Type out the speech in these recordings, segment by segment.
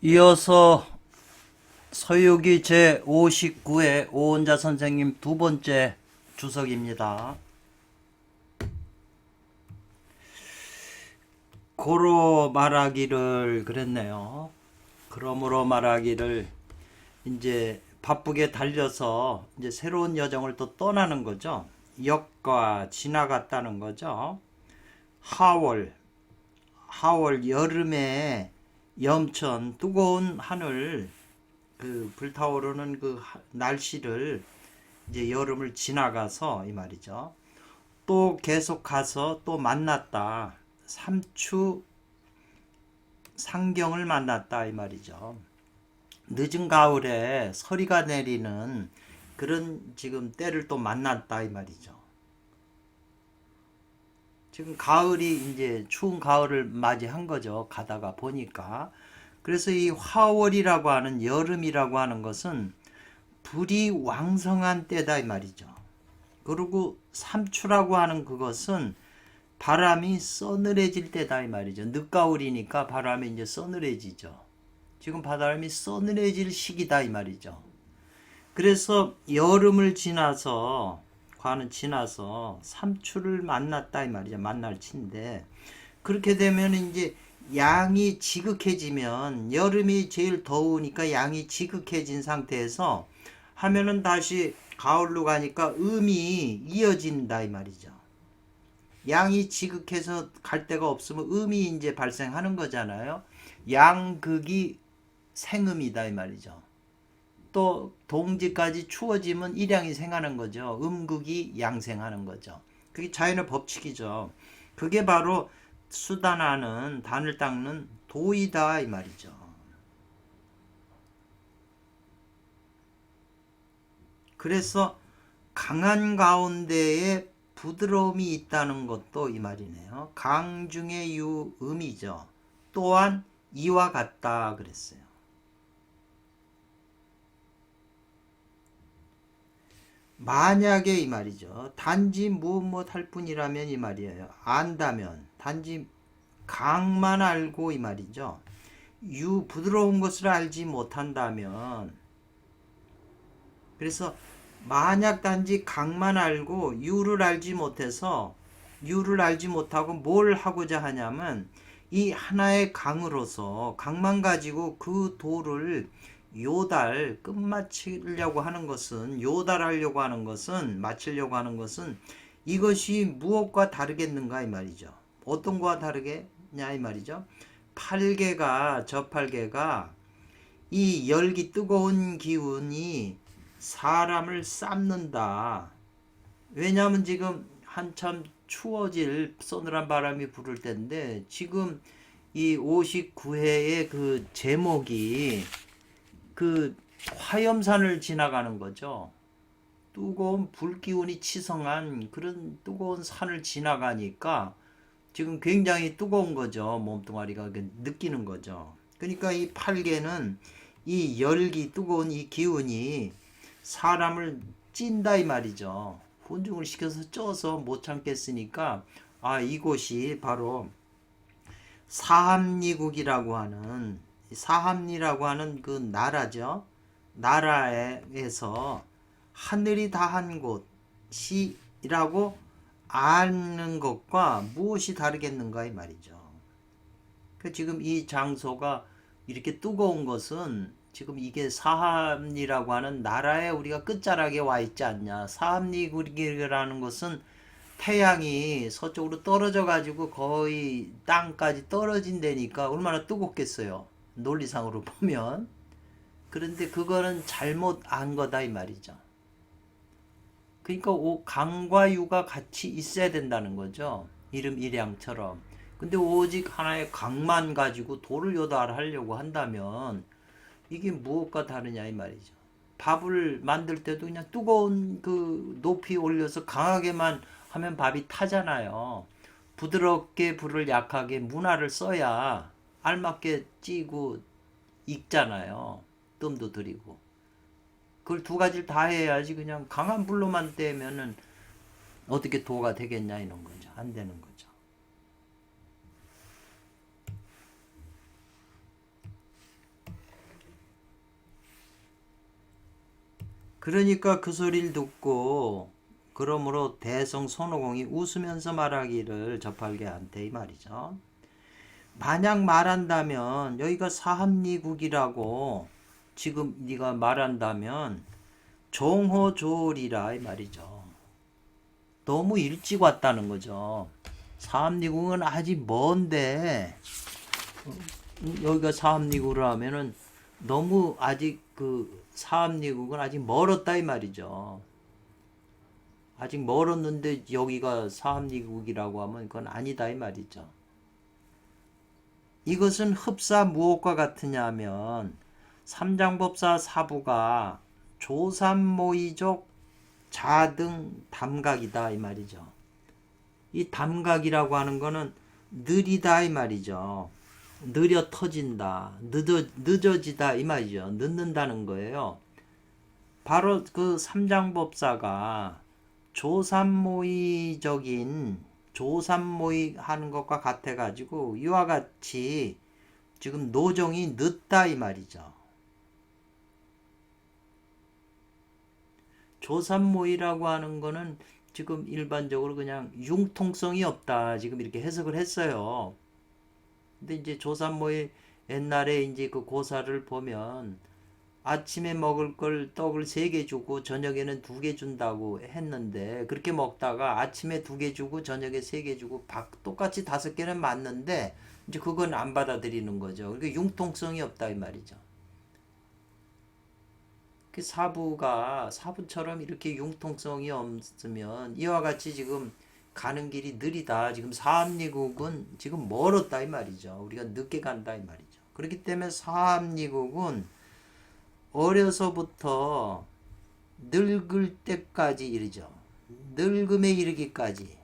이어서 서유기 제59회 오은자 선생님 두 번째 주석입니다. 고로 말하기를 그랬네요. 그러므로 말하기를 이제 바쁘게 달려서 이제 새로운 여정을 또 떠나는 거죠. 역과 지나갔다는 거죠. 하월 여름에 염천 뜨거운 하늘 불타오르는 그 날씨를 이제 여름을 지나가서 이 말이죠. 또 계속 가서 또 만났다. 삼추 상경을 만났다 이 말이죠. 늦은 가을에 서리가 내리는 그런 지금 때를 또 만났다 이 말이죠. 지금 가을이 이제 추운 가을을 맞이한 거죠. 가다가 보니까. 그래서 이 화월이라고 하는 여름이라고 하는 것은 불이 왕성한 때다 이 말이죠. 그리고 삼추라고 하는 그것은 바람이 서늘해질 때다 이 말이죠. 늦가을이니까 바람이 이제 서늘해지죠. 지금 바람이 서늘해질 시기다 이 말이죠. 그래서 여름을 지나서 과는 지나서 삼추를 만났다 이 말이죠. 만날 치인데 그렇게 되면 이제 양이 지극해지면 여름이 제일 더우니까 양이 지극해진 상태에서 하면은 다시 가을로 가니까 음이 이어진다 이 말이죠. 양이 지극해서 갈 데가 없으면 음이 이제 발생하는 거잖아요. 양극이 생음이다 이 말이죠. 또 동지까지 추워지면 일양이 생하는 거죠. 음극이 양생하는 거죠. 그게 자연의 법칙이죠. 그게 바로 수단하는 단을 닦는 도이다 이 말이죠. 그래서 강한 가운데에 부드러움이 있다는 것도 이 말이네요. 강 중에 유음이죠. 또한 이와 같다 그랬어요. 만약에 이 말이죠. 단지 무엇 할 뿐이라면 이 말이에요. 안다면 단지 강만 알고 이 말이죠. 부드러운 것을 알지 못한다면 그래서 만약 단지 강만 알고 유를 알지 못해서 유를 알지 못하고 뭘 하고자 하냐면 이 하나의 강으로서 강만 가지고 그 도를 끝마치려고 하는 것은 요달하려고 하는 것은 마치려고 하는 것은 이것이 무엇과 다르겠는가 이 말이죠. 어떤 거와 다르겠냐 이 말이죠. 저 팔개가 이 열기 뜨거운 기운이 사람을 삶는다. 왜냐하면 지금 한참 추워질 서늘한 바람이 불을 때인데 지금 이 59회의 그 제목이 그 화염산을 지나가는 거죠. 뜨거운 불기운이 치성한 그런 뜨거운 산을 지나가니까 지금 굉장히 뜨거운 거죠. 몸뚱아리가 느끼는 거죠. 그러니까 이 팔개는 이 열기 뜨거운 이 기운이 사람을 찐다 이 말이죠. 혼중을 시켜서 쪄서 못 참겠으니까 이곳이 바로 사함리라고 하는 그 나라죠. 나라에서 하늘이 다한 곳이라고 아는 것과 무엇이 다르겠는가 이 말이죠. 지금 이 장소가 이렇게 뜨거운 것은 지금 이게 사함리라고 하는 나라에 우리가 끝자락에 와 있지 않냐. 사함리라는 것은 태양이 서쪽으로 떨어져 가지고 거의 땅까지 떨어진 데니까 얼마나 뜨겁겠어요. 논리상으로 보면. 그런데 그거는 잘못 안 거다 이 말이죠. 그러니까 강과 유가 같이 있어야 된다는 거죠. 이름 일양처럼. 근데 오직 하나의 강만 가지고 도를 요달하려고 한다면 이게 무엇과 다르냐 이 말이죠. 밥을 만들 때도 그냥 뜨거운 그 높이 올려서 강하게만 하면 밥이 타잖아요. 부드럽게 불을 약하게 문화를 써야 알맞게 찌고 익잖아요. 뜸도 들이고. 그걸 두 가지를 다 해야지 그냥 강한 불로만 떼면은 어떻게 도가 되겠냐 이런 거죠. 안 되는 거죠. 그러니까 그 소리를 듣고 그러므로 대성 손오공이 웃으면서 말하기를 저팔계한테 이 말이죠. 만약 말한다면 여기가 사합리국이라고 지금 네가 말한다면 종호조리라 이 말이죠. 너무 일찍 왔다는 거죠. 사합리국은 아직 먼데 여기가 사합리국을 하면은 너무 아직 그 사합리국은 아직 멀었다 이 말이죠. 아직 멀었는데 여기가 사합리국이라고 하면 그건 아니다 이 말이죠. 이것은 흡사 무엇과 같으냐면 삼장법사 사부가 조삼모의적 자등 담각이다 이 말이죠. 이 담각이라고 하는 거는 느리다 이 말이죠. 느려 터진다, 늦어지다 이 말이죠. 늦는다는 거예요. 바로 그 삼장법사가 조삼모의 하는 것과 같아 가지고 이와 같이 지금 노정이 늦다 이 말이죠. 조삼모의라고 하는 거는 지금 일반적으로 그냥 융통성이 없다 지금 이렇게 해석을 했어요. 근데 이제 조삼모의 옛날에 이제 그 고사를 보면 아침에 먹을 걸 떡을 3개 주고 저녁에는 2개 준다고 했는데 그렇게 먹다가 아침에 2개 주고 저녁에 3개 주고 똑같이 5개는 맞는데 이제 그건 안 받아들이는 거죠. 그러니까 융통성이 없다 이 말이죠. 그 사부처럼 이렇게 융통성이 없으면 이와 같이 지금 가는 길이 느리다. 지금 사합리국은 지금 멀었다 이 말이죠. 우리가 늦게 간다 이 말이죠. 그렇기 때문에 사합리국은 어려서부터 늙을 때까지 이르죠. 늙음에 이르기까지.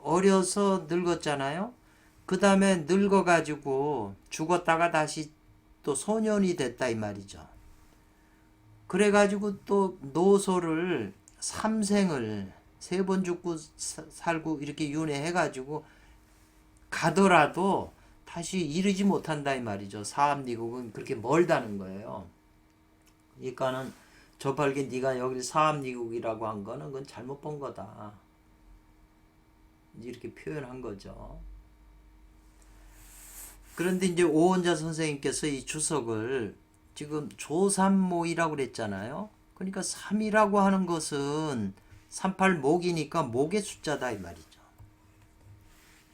어려서 늙었잖아요. 그 다음에 늙어가지고 죽었다가 다시 또 소년이 됐다 이 말이죠. 그래가지고 또 노소를 3생을 3번 죽고 살고 이렇게 윤회해가지고 가더라도 다시 이르지 못한다 이 말이죠. 사합리국은 그렇게 멀다는 거예요. 그러니까는 저팔계 네가 여기 사합리국이라고 한 거는 그건 잘못 본 거다. 이렇게 표현한 거죠. 그런데 이제 오원자 선생님께서 이 주석을 지금 조삼모이라고 그랬잖아요. 그러니까 3이라고 하는 것은 38목이니까 목의 숫자다 이 말이죠.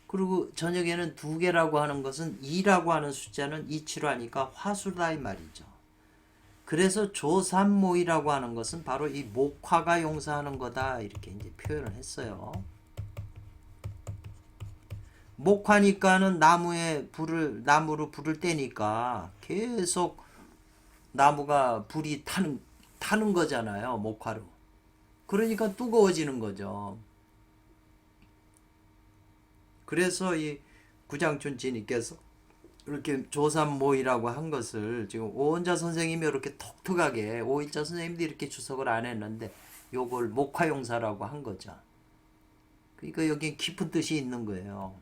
그리고 저녁에는 2개라고 하는 것은 2라고 하는 숫자는 이치로 하니까 화수다 이 말이죠. 그래서 조삼모이라고 하는 것은 바로 이 목화가 용사하는 거다 이렇게 이제 표현을 했어요. 목화니까는 나무로 불을 떼니까 계속 나무가 불이 타는 거잖아요. 목화로. 그러니까 뜨거워지는 거죠. 그래서 이 구장춘 지니께서 이렇게 조삼모이라고 한 것을 지금 오원자 선생님이 이렇게 독특하게 오일자 선생님도 이렇게 주석을 안 했는데 요걸 목화용사라고 한 거죠. 그러니까 여기 깊은 뜻이 있는 거예요.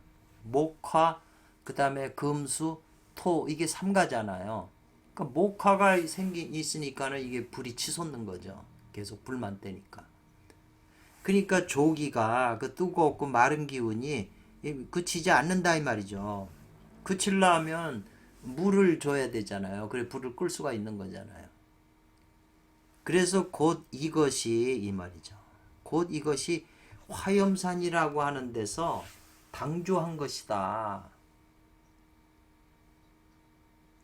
목화, 그 다음에 금수, 토 이게 삼가잖아요. 그러니까 목화가 있으니까는 이게 불이 치솟는 거죠. 계속 불만 떼니까. 그러니까 조기가 그 뜨겁고 마른 기운이 그치지 않는다 이 말이죠. 그치려면 물을 줘야 되잖아요. 그래 불을 끌 수가 있는 거잖아요. 그래서 곧 이것이 이 말이죠. 곧 이것이 화염산이라고 하는 데서 당주한 것이다.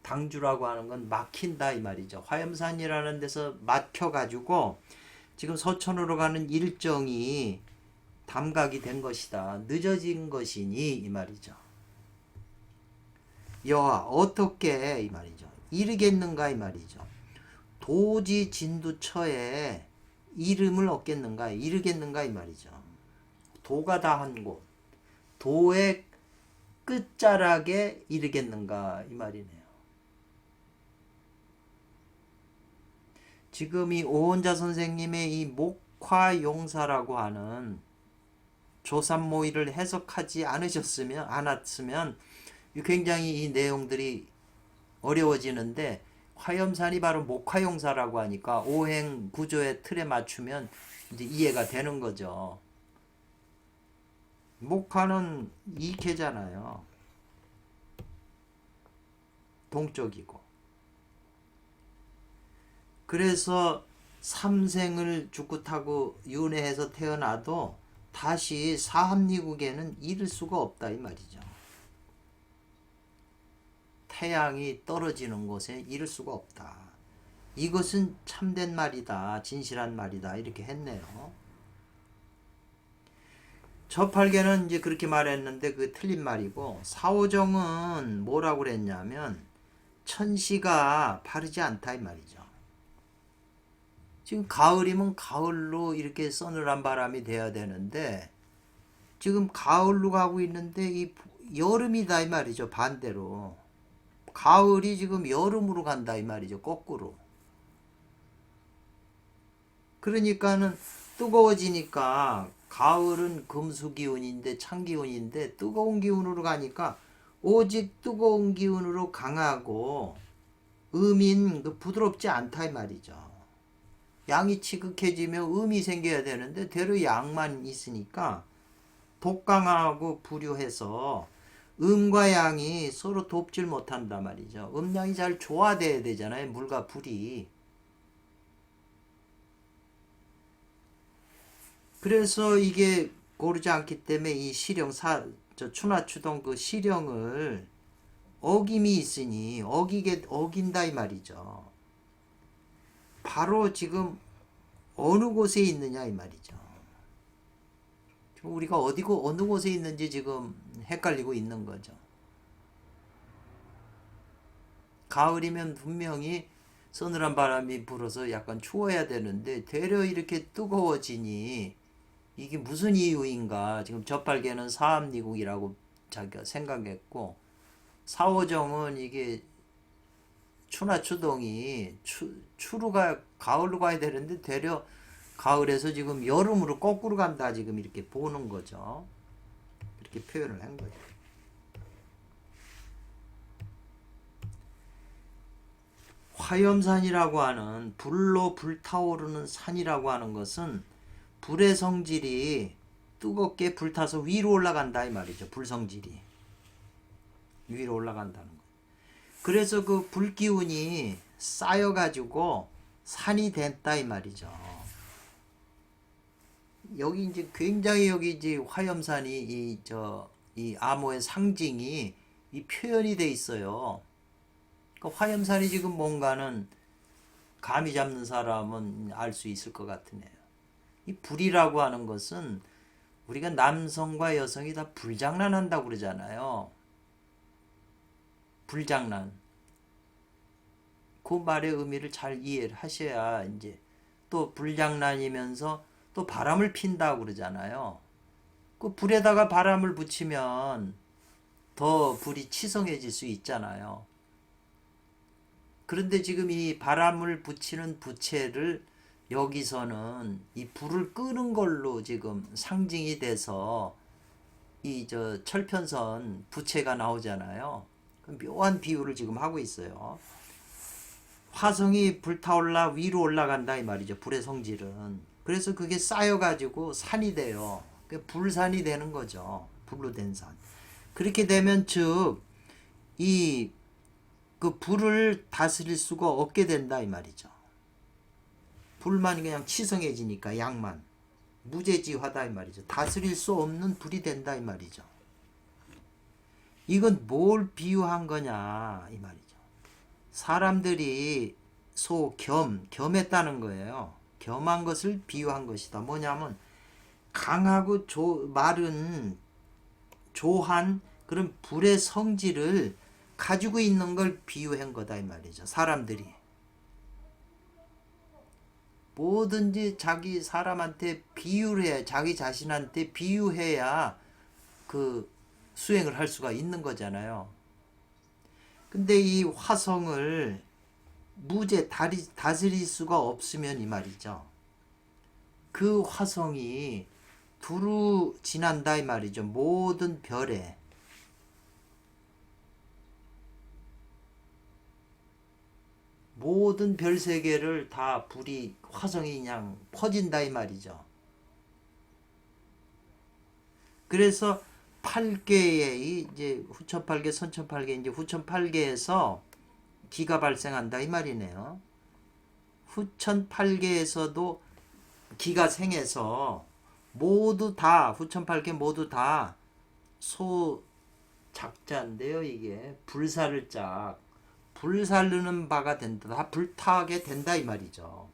당주라고 하는 건 막힌다 이 말이죠. 화염산이라는 데서 막혀가지고 지금 서천으로 가는 일정이 담각이 된 것이다. 늦어진 것이니 이 말이죠. 여하 어떻게 이 말이죠. 이르겠는가 이 말이죠. 도지 진두처에 이름을 얻겠는가 이르겠는가 이 말이죠. 도가 다 한 곳. 도의 끝자락에 이르겠는가 이 말이네요. 지금 이 오원자 선생님의 이 목화용사라고 하는 조삼모의를 해석하지 않았으면 굉장히 이 내용들이 어려워지는데 화염산이 바로 목화용사라고 하니까 오행 구조의 틀에 맞추면 이제 이해가 되는 거죠. 목화는 이케잖아요. 동쪽이고. 그래서 삼생을 죽고 윤회해서 태어나도 다시 사합리국에는 이를 수가 없다 이 말이죠. 태양이 떨어지는 곳에 이를 수가 없다. 이것은 참된 말이다. 진실한 말이다. 이렇게 했네요. 저팔계는 이제 그렇게 말했는데 그 틀린 말이고, 사오정은 뭐라고 그랬냐면 천시가 바르지 않다 이 말이죠. 지금 가을이면 가을로 이렇게 서늘한 바람이 돼야 되는데 지금 가을로 가고 있는데 이 여름이다 이 말이죠. 반대로 가을이 지금 여름으로 간다 이 말이죠. 거꾸로. 그러니까는 뜨거워지니까 가을은 금수기운인데 찬기운인데 뜨거운 기운으로 가니까 오직 뜨거운 기운으로 강하고 음인 부드럽지 않다 이 말이죠. 양이 지극해지면 음이 생겨야 되는데 대로 양만 있으니까 독강하고 부류해서 음과 양이 서로 돕질 못한다 말이죠. 음양이 잘 조화돼야 되잖아요. 물과 불이. 그래서 이게 고르지 않기 때문에 이 시령 추나추동 그 시령을 어김이 있으니 어긴다 이 말이죠. 바로 지금 어느 곳에 있느냐 이 말이죠. 우리가 어디고 어느 곳에 있는지 지금 헷갈리고 있는 거죠. 가을이면 분명히 서늘한 바람이 불어서 약간 추워야 되는데 되려 이렇게 뜨거워지니 이게 무슨 이유인가. 지금 저팔계는 사합리국이라고 자기가 생각했고, 사오정은 이게 추나추동이 추루가 가을로 가야 되는데 되려 가을에서 지금 여름으로 거꾸로 간다 지금 이렇게 보는 거죠. 이렇게 표현을 한 거죠. 화염산이라고 하는 불로 불타오르는 산이라고 하는 것은 불의 성질이 뜨겁게 불타서 위로 올라간다 이 말이죠. 불성질이 위로 올라간다는 거. 그래서 그 불기운이 쌓여가지고 산이 됐다 이 말이죠. 여기 이제 굉장히 여기 이제 화염산이 이 암호의 상징이 이 표현이 돼 있어요. 그 화염산이 지금 뭔가는 감이 잡는 사람은 알 수 있을 것 같으네요. 이 불이라고 하는 것은 우리가 남성과 여성이 다 불장난한다고 그러잖아요. 불장난. 그 말의 의미를 잘 이해를 하셔야 이제 또 불장난이면서 또 바람을 핀다고 그러잖아요. 그 불에다가 바람을 붙이면 더 불이 치성해질 수 있잖아요. 그런데 지금 이 바람을 붙이는 부채를 여기서는 이 불을 끄는 걸로 지금 상징이 돼서 이 철편선 부채가 나오잖아요. 묘한 비유를 지금 하고 있어요. 화성이 불타올라 위로 올라간다 이 말이죠. 불의 성질은. 그래서 그게 쌓여가지고 산이 돼요. 불산이 되는 거죠. 불로 된 산. 그렇게 되면 즉 이 그 불을 다스릴 수가 없게 된다 이 말이죠. 불만 그냥 치성해지니까 양만 무제지화다 이 말이죠. 다스릴 수 없는 불이 된다 이 말이죠. 이건 뭘 비유한 거냐 이 말이죠. 사람들이 겸했다는 거예요. 겸한 것을 비유한 것이다. 뭐냐면 강하고 마른 조한 그런 불의 성질을 가지고 있는 걸 비유한 거다 이 말이죠. 사람들이 뭐든지 사람한테 비유를 해야, 자기 자신한테 비유해야 그 수행을 할 수가 있는 거잖아요. 근데 이 화성을 다스릴 수가 없으면 이 말이죠. 그 화성이 두루 지난다 이 말이죠. 모든 별에. 모든 별 세계를 다 불이 화성이 그냥 퍼진다 이 말이죠. 그래서 8개의 이제 후천 8개, 선천 8개, 이제 후천 8개에서 기가 발생한다 이 말이네요. 후천 8개에서도 기가 생해서 모두 다 후천 8개 모두 다 소작자인데요. 이게 불사를 짝 불살르는 바가 된다. 다 불타게 된다 이 말이죠.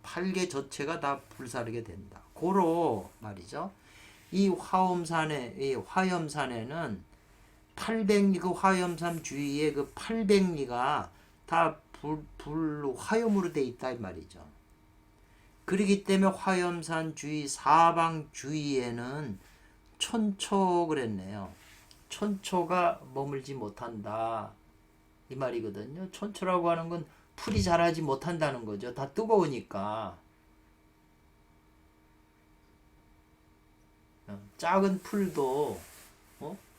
8개 전체가 다 불사르게 된다. 고로 말이죠. 이 화엄산에는 800리 그 화엄산 주위에 그 800리가 다 화염으로 돼 있다 이 말이죠. 그렇기 때문에 화엄산 주위 사방 주위에는 촌초 그랬네요. 촌초가 머물지 못한다 이 말이거든요. 촌초라고 하는 건 풀이 자라지 못한다는 거죠. 다 뜨거우니까. 작은 풀도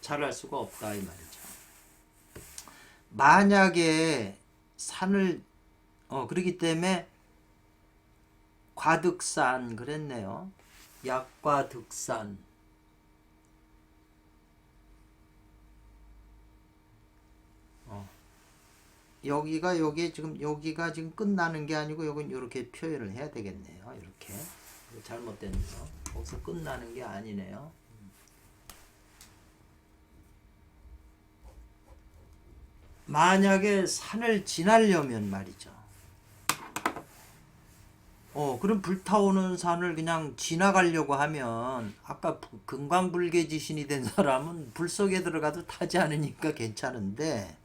자랄 수가 없다 이 말이죠. 만약에 산을 그렇기 때문에 과득산 그랬네요. 약과득산. 여기가 지금 끝나는 게 아니고 여긴 이렇게 표현을 해야 되겠네요. 이렇게 잘못된 거. 거기서 끝나는 게 아니네요. 만약에 산을 지나려면 말이죠. 그럼 불타오는 산을 그냥 지나가려고 하면 아까 금광불개지신이 된 사람은 불 속에 들어가도 타지 않으니까 괜찮은데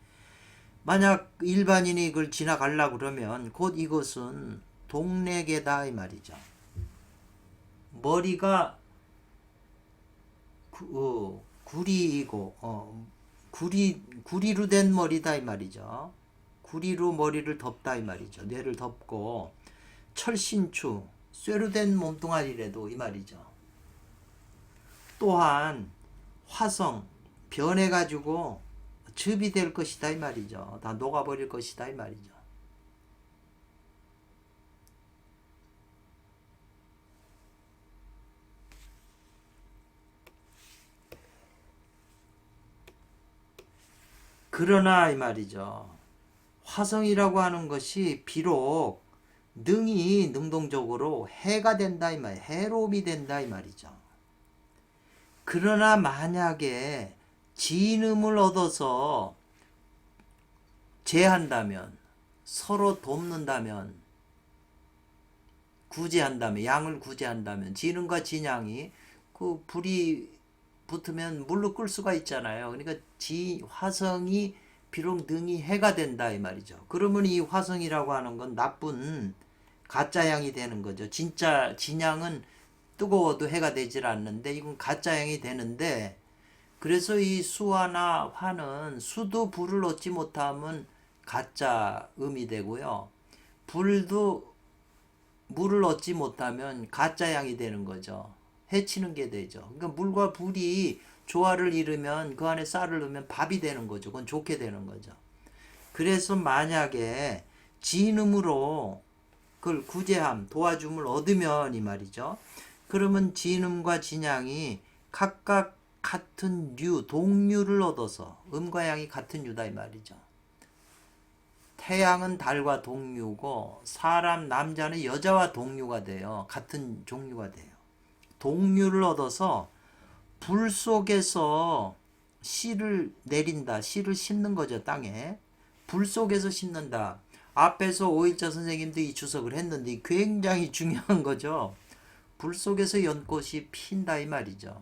만약 일반인이 그걸 지나가려고 그러면 곧 이것은 동래계다 이 말이죠. 머리가 구리이고 구리로 된 머리다 이 말이죠. 구리로 머리를 덮다 이 말이죠. 뇌를 덮고 철신추 쇠로 된 몸뚱아리래도 이 말이죠. 또한 화성 변해가지고 즙이 될 것이다 이 말이죠. 다 녹아버릴 것이다 이 말이죠. 그러나 이 말이죠. 화성이라고 하는 것이 비록 능동적으로 해가 된다 이 말이에요. 해로움이 된다 이 말이죠. 그러나 만약에 진음을 얻어서 제한다면 서로 돕는다면 구제한다면 양을 구제한다면 진음과 진양이 그 불이 붙으면 물로 끌 수가 있잖아요. 그러니까 화성이 비록 능이 해가 된다 이 말이죠. 그러면 이 화성이라고 하는 건 나쁜 가짜양이 되는 거죠. 진짜 진양은 뜨거워도 해가 되질 않는데 이건 가짜양이 되는데 그래서 이 수화나 화는 수도 불을 얻지 못하면 가짜 음이 되고요. 불도 물을 얻지 못하면 가짜 양이 되는 거죠. 해치는 게 되죠. 그러니까 물과 불이 조화를 이루면 그 안에 쌀을 넣으면 밥이 되는 거죠. 그건 좋게 되는 거죠. 그래서 만약에 진음으로 그걸 구제함, 도와줌을 얻으면 이 말이죠. 그러면 진음과 진양이 각각 같은 동류를 얻어서 음과 양이 같은 유다 이 말이죠. 태양은 달과 동류고 사람 남자는 여자와 동류가 돼요. 같은 종류가 돼요. 동류를 얻어서 불 속에서 씨를 내린다. 씨를 심는 거죠. 땅에. 불 속에서 심는다. 앞에서 오일자 선생님도 이 주석을 했는데 굉장히 중요한 거죠. 불 속에서 연꽃이 핀다 이 말이죠.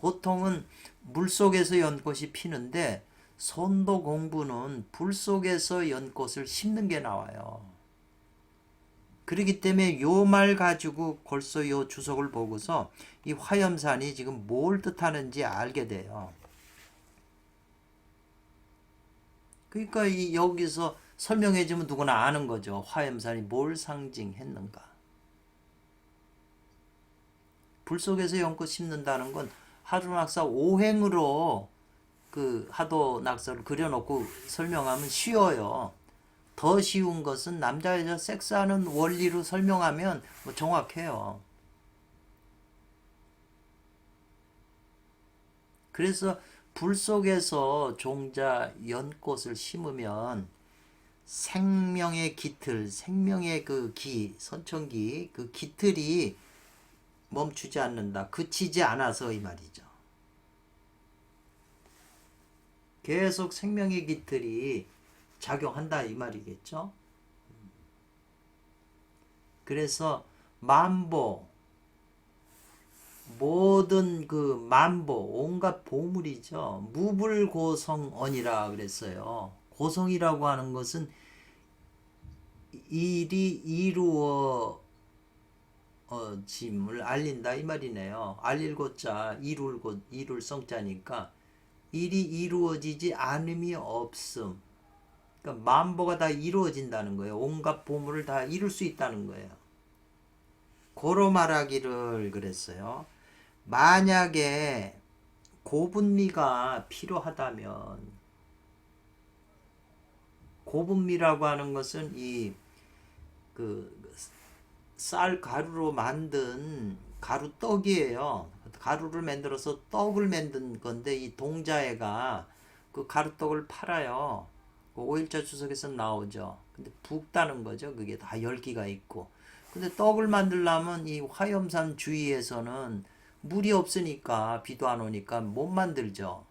보통은 물 속에서 연꽃이 피는데 선도 공부는 불 속에서 연꽃을 심는 게 나와요. 그렇기 때문에 요 말 가지고 벌써 요 주석을 보고서 이 화엄산이 지금 뭘 뜻하는지 알게 돼요. 그러니까 여기서 설명해 주면 누구나 아는 거죠. 화엄산이 뭘 상징했는가. 불 속에서 연꽃 심는다는 건 하도낙사 오행으로 그 하도낙서를 그려놓고 설명하면 쉬워요. 더 쉬운 것은 남자 여자 섹스하는 원리로 설명하면 뭐 정확해요. 그래서 불 속에서 종자 연꽃을 심으면 생명의 깃틀, 생명의 그 기, 선천기, 그 깃틀이 멈추지 않는다. 그치지 않아서 이 말이죠. 계속 생명의 깃틀이 작용한다 이 말이겠죠. 그래서 만보, 모든 그 만보, 온갖 보물이죠. 무불고성언이라 그랬어요. 고성이라고 하는 것은 일이 이루어짐을 알린다 이 말이네요. 알릴 고자 이룰 성자니까 일이 이루어지지 않음이 없음. 그러니까 만보가 다 이루어진다는 거예요. 온갖 보물을 다 이룰 수 있다는 거예요. 고로 말하기를 그랬어요. 만약에 고분미가 필요하다면, 고분미라고 하는 것은 이 그 쌀 가루로 만든 가루떡이에요. 가루를 만들어서 떡을 만든 건데 이 동자애가 그 가루떡을 팔아요. 그 5일자 주석에서 나오죠. 근데 붓다는 거죠. 그게 다 열기가 있고. 근데 떡을 만들려면 이 화염산 주위에서는 물이 없으니까, 비도 안 오니까 못 만들죠.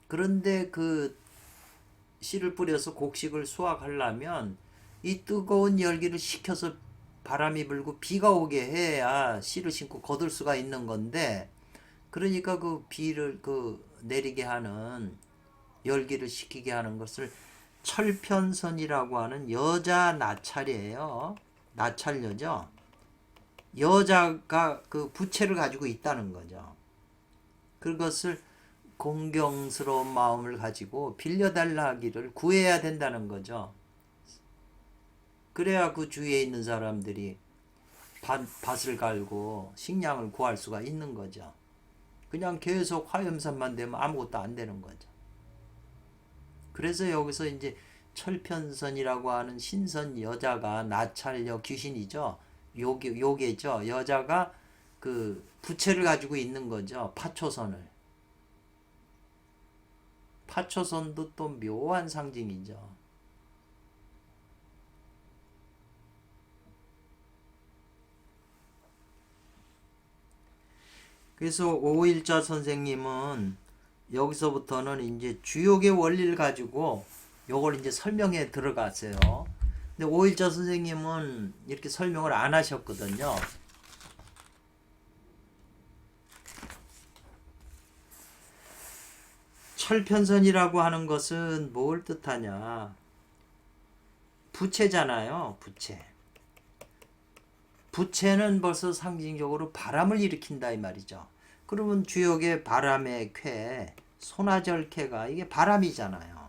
그런데 그 씨를 뿌려서 곡식을 수확하려면 이 뜨거운 열기를 식혀서 바람이 불고 비가 오게 해야 씨를 심고 거둘 수가 있는 건데, 그러니까 그 비를 내리게 하는, 열기를 식히게 하는 것을 철편선이라고 하는 여자 나찰이에요. 나찰녀죠. 여자가 그 부채를 가지고 있다는 거죠. 그것을 공경스러운 마음을 가지고 빌려달라 하기를 구해야 된다는 거죠. 그래야 그 주위에 있는 사람들이 밭을 갈고 식량을 구할 수가 있는 거죠. 그냥 계속 화염산만 되면 아무것도 안 되는 거죠. 그래서 여기서 이제 철편선이라고 하는 신선 여자가 나찰녀 귀신이죠. 요괴죠. 여자가 그 부채를 가지고 있는 거죠. 파초선을. 파초선도 또 묘한 상징이죠. 그래서 오일자 선생님은 여기서부터는 이제 주욕의 원리를 가지고 요걸 이제 설명해 들어갔어요. 근데 오일자 선생님은 이렇게 설명을 안 하셨거든요. 철편선이라고 하는 것은 뭘 뜻하냐? 부채잖아요. 부채. 부채는 벌써 상징적으로 바람을 일으킨다 이 말이죠. 그러면 주역의 바람의 쾌, 소나절쾌가 이게 바람이잖아요.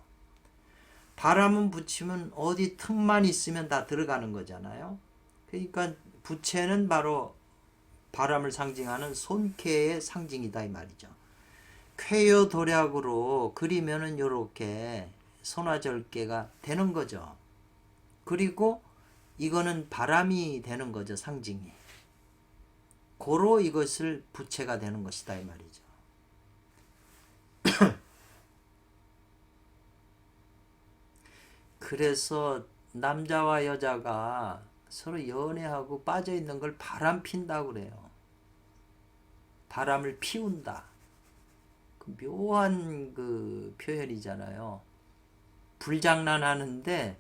바람은 붙이면 어디 틈만 있으면 다 들어가는 거잖아요. 그러니까 부채는 바로 바람을 상징하는 손쾌의 상징이다 이 말이죠. 쾌요 도략으로 그리면은 요렇게 소나절개가 되는 거죠. 그리고 이거는 바람이 되는 거죠, 상징이. 고로 이것을 부채가 되는 것이다 이 말이죠. 그래서 남자와 여자가 서로 연애하고 빠져 있는 걸 바람 핀다고 그래요. 바람을 피운다. 그 묘한 그 표현이잖아요. 불장난하는데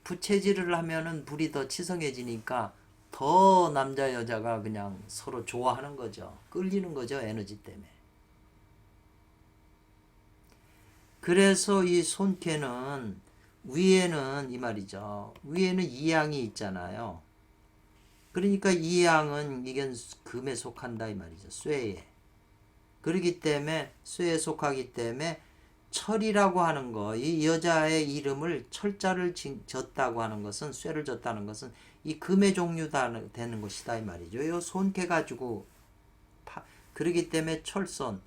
부채질을 하면은 불이 더 치성해지니까 더 남자 여자가 그냥 서로 좋아하는 거죠. 끌리는 거죠, 에너지 때문에. 그래서 이 손쾌는 위에는 이 말이죠. 위에는 이양이 있잖아요. 그러니까 이양은 이건 금에 속한다 이 말이죠. 쇠에. 그렇기 때문에 쇠에 속하기 때문에 철이라고 하는 거, 이 여자의 이름을 철자를 졌다고 하는 것은, 쇠를 졌다는 것은 이 금의 종류다 되는 것이다 이 말이죠. 이 손캐 가지고 그렇기 때문에 철손,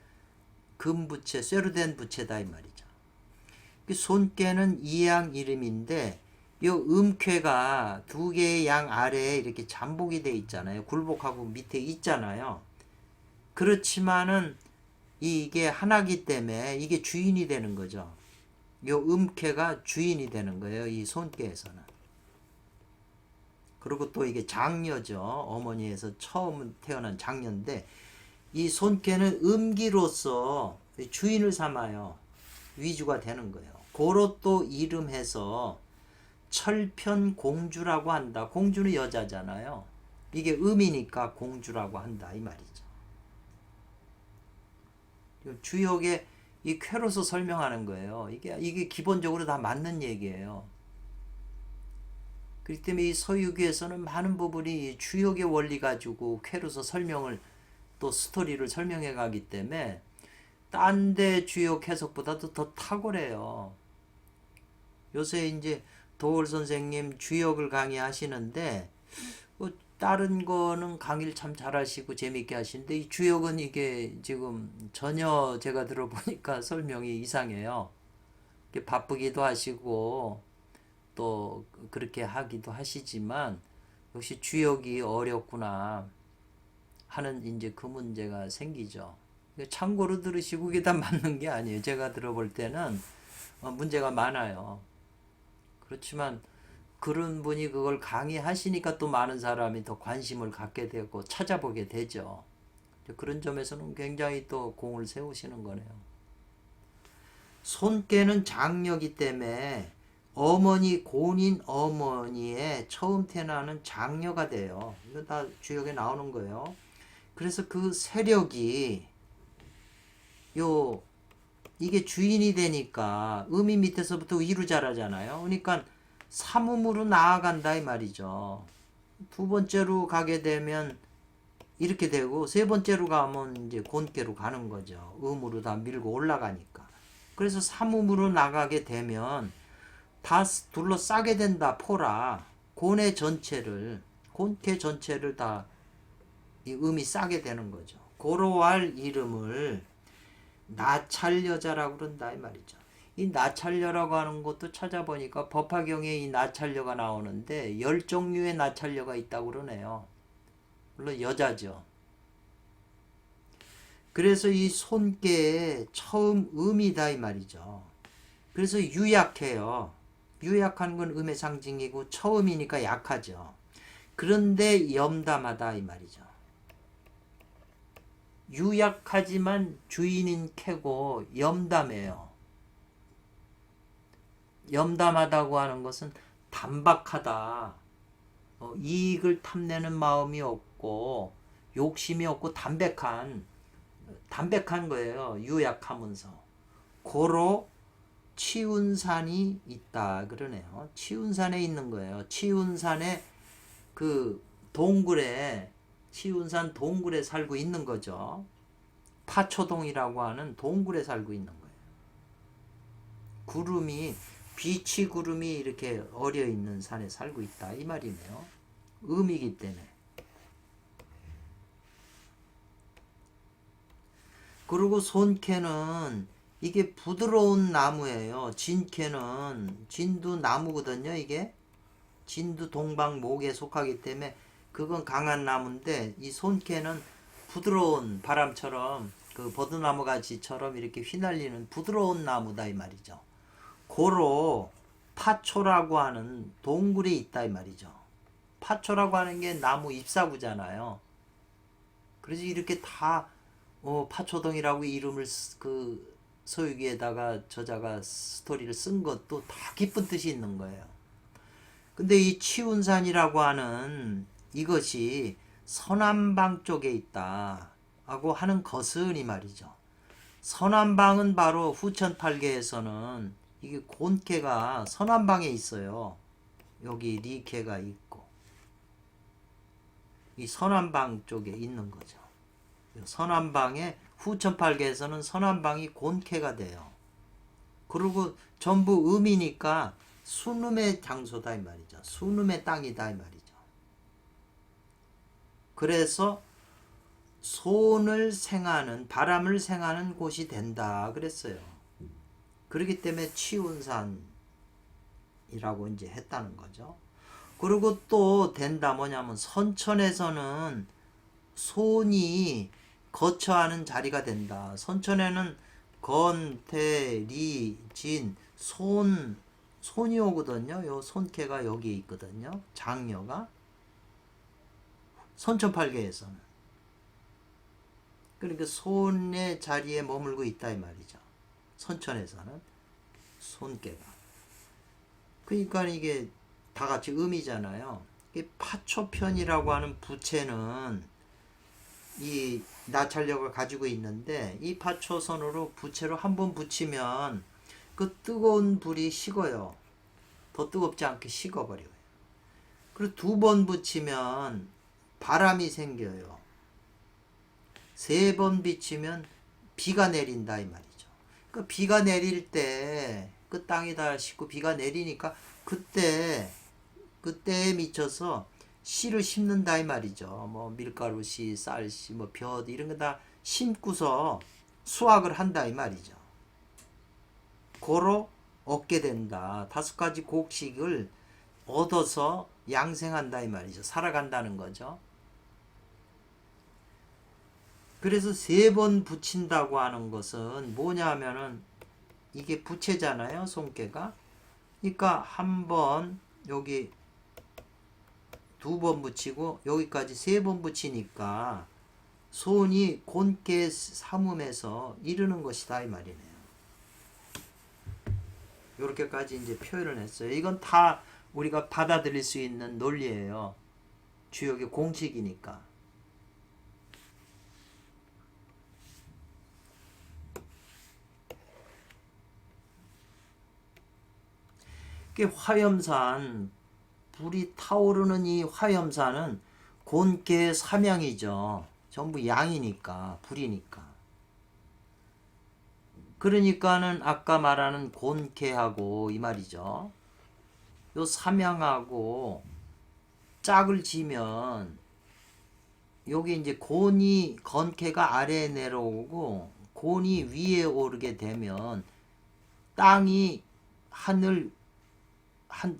금부채, 쇠로 된 부채다 이 말이죠. 손캐는 이양 이름인데 요 음쾌가 두 개의 양 아래에 이렇게 잠복이 돼 있잖아요. 굴복하고 밑에 있잖아요. 그렇지만은 이게 하나기 때문에 이게 주인이 되는 거죠. 요 음쾌가 주인이 되는 거예요. 이 손께에서는. 그리고 또 이게 장녀죠. 어머니에서 처음 태어난 장녀인데 이 손께는 음기로서 주인을 삼아요. 위주가 되는 거예요. 고로 또 이름해서 철편공주라고 한다. 공주는 여자잖아요. 이게 음이니까 공주라고 한다 이 말이죠. 주역의 이 쾌로서 설명하는 거예요. 이게 기본적으로 다 맞는 얘기예요. 그렇기 때문에 이 서유기에서는 많은 부분이 주역의 원리 가지고 쾌로서 설명을 또 스토리를 설명해 가기 때문에 딴 데 주역 해석보다도 더 탁월해요. 요새 이제 도월 선생님 주역을 강의하시는데 뭐 다른 거는 강의를 참 잘하시고 재밌게 하시는데 이 주역은 이게 지금 전혀 제가 들어보니까 설명이 이상해요. 바쁘기도 하시고 또 그렇게 하기도 하시지만 역시 주역이 어렵구나 하는 이제 그 문제가 생기죠. 참고로 들으시고 그게 다 맞는 게 아니에요. 제가 들어볼 때는 문제가 많아요. 그렇지만 그런 분이 그걸 강의하시니까 또 많은 사람이 더 관심을 갖게 되고 찾아보게 되죠. 그런 점에서는 굉장히 또 공을 세우시는 거네요. 손께는 장녀기 때문에 어머니 고인 어머니의 처음 태어나는 장녀가 돼요. 이거 다 주역에 나오는 거예요. 그래서 그 세력이 이게 주인이 되니까 음이 밑에서부터 위로 자라잖아요. 그러니까 삼음으로 나아간다 이 말이죠. 두 번째로 가게 되면 이렇게 되고 세 번째로 가면 이제 곤께로 가는 거죠. 음으로 다 밀고 올라가니까. 그래서 삼음으로 나가게 되면 다 둘러싸게 된다. 포라 곤의 전체를 곤께 전체를 다 이 음이 싸게 되는 거죠. 고로할 이름을 나찰여자라고 그런다 이 말이죠. 이 나찰여라고 하는 것도 찾아보니까 법화경에 이 나찰여가 나오는데 10종류의 나찰여가 있다고 그러네요. 물론 여자죠. 그래서 이 손께의 처음 음이다 이 말이죠. 그래서 유약해요. 유약한 건 음의 상징이고 처음이니까 약하죠. 그런데 염담하다 이 말이죠. 유약하지만 주인인 캐고 염담해요. 염담하다고 하는 것은 단박하다. 이익을 탐내는 마음이 없고 욕심이 없고 담백한 거예요. 유약하면서. 고로 치운산이 있다 그러네요. 치운산에 있는 거예요. 치운산에 그 동굴에 치운산 동굴에 살고 있는 거죠. 파초동이라고 하는 동굴에 살고 있는 거예요. 구름이 비치 구름이 이렇게 어려 있는 산에 살고 있다 이 말이네요. 음이기 때문에. 그리고 손캐는 이게 부드러운 나무예요. 진캐는 진두 나무거든요. 이게 진두 동방목에 속하기 때문에 그건 강한 나무인데 이 손캐는 부드러운 바람처럼 그 버드나무 가지처럼 이렇게 휘날리는 부드러운 나무다 이 말이죠. 고로 파초라고 하는 동굴이 있다 이 말이죠. 파초라고 하는 게 나무 잎사구잖아요. 그래서 이렇게 다 파초동이라고 이름을 그 서유기에다가 저자가 스토리를 쓴 것도 다 기쁜 뜻이 있는 거예요. 근데 이 치운산이라고 하는 이것이 서남방 쪽에 있다 하고 하는 것은 이 말이죠. 서남방은 바로 후천팔계에서는 이게 곤캐가 서남방에 있어요. 여기 리캐가 있고 이 서남방 쪽에 있는 거죠. 서남방에 후천팔계에서는 서남방이 곤캐가 돼요. 그리고 전부 음이니까 순음의 장소다 이 말이죠. 순음의 땅이다 이 말이죠. 그래서 손을 생하는 바람을 생하는 곳이 된다 그랬어요. 그렇기 때문에 치운산 이라고 이제 했다는 거죠. 그리고 또 된다 뭐냐면 선천에서는 손이 거처하는 자리가 된다. 선천에는 건, 태, 리, 진, 손이 오거든요. 요 손캐가 여기 있거든요. 장녀가 선천팔계에서는 그러니까 손의 자리에 머물고 있다 이 말이죠. 선천에서는 손캐가. 그러니까 이게 다 같이 음이잖아요. 파초편이라고 하는 부채는 이 나찰력을 가지고 있는데 이 파초선으로 부채로 한 번 붙이면 그 뜨거운 불이 식어요. 더 뜨겁지 않게 식어버려요. 그리고 두 번 붙이면 바람이 생겨요. 세 번 비치면 비가 내린다 이 말이죠. 그 비가 내릴 때 그 땅에다 싣고 비가 내리니까 그때에 미쳐서 씨를 심는다 이 말이죠. 뭐 밀가루 씨, 쌀 씨, 뭐 벼 이런 거 다 심고서 수확을 한다 이 말이죠. 고로 얻게 된다. 5가지 곡식을 얻어서 양생한다 이 말이죠. 살아간다는 거죠. 그래서 3번 붙인다고 하는 것은 뭐냐 하면은 이게 부채잖아요. 손깨가. 그러니까 한 번 여기 2번 붙이고 여기까지 3번 붙이니까 손이 곤깨 삼음에서 이르는 것이다 이 말이네요. 이렇게까지 이제 표현을 했어요. 이건 다 우리가 받아들일 수 있는 논리예요. 주역의 공식이니까. 화염산, 불이 타오르는 이 화염산은 곤깨의 삼양이죠. 전부 양이니까, 불이니까. 그러니까는 아까 말하는 곤깨하고 이 말이죠. 요 삼양하고 짝을 지면 여기 이제 건깨가 아래에 내려오고 곤이 위에 오르게 되면 땅이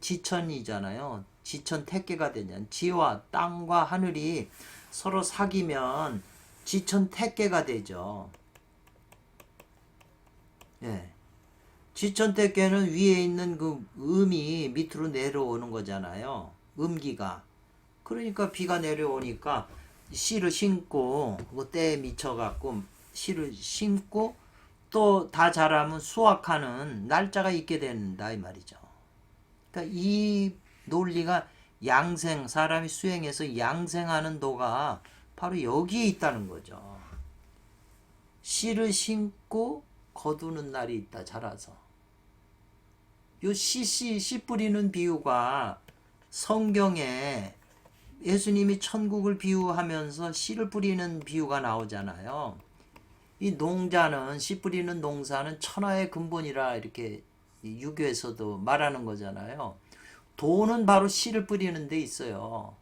지천이잖아요. 지천 택계가 되냐. 지와 땅과 하늘이 서로 사귀면 지천 택계가 되죠. 예. 지천 택계는 위에 있는 그 음이 밑으로 내려오는 거잖아요. 음기가. 그러니까 비가 내려오니까 씨를 심고 그 때에 미쳐갖고 씨를 심고 또 다 자라면 수확하는 날짜가 있게 된다 이 말이죠. 그러니까 이 논리가 사람이 수행해서 양생하는 도가 바로 여기에 있다는 거죠. 씨를 심고 거두는 날이 있다, 자라서. 요 씨 뿌리는 비유가 성경에 예수님이 천국을 비유하면서 씨를 뿌리는 비유가 나오잖아요. 이 농자는, 씨 뿌리는 농사는 천하의 근본이라 이렇게 유교에서도 말하는 거잖아요. 도는 바로 씨를 뿌리는 데 있어요.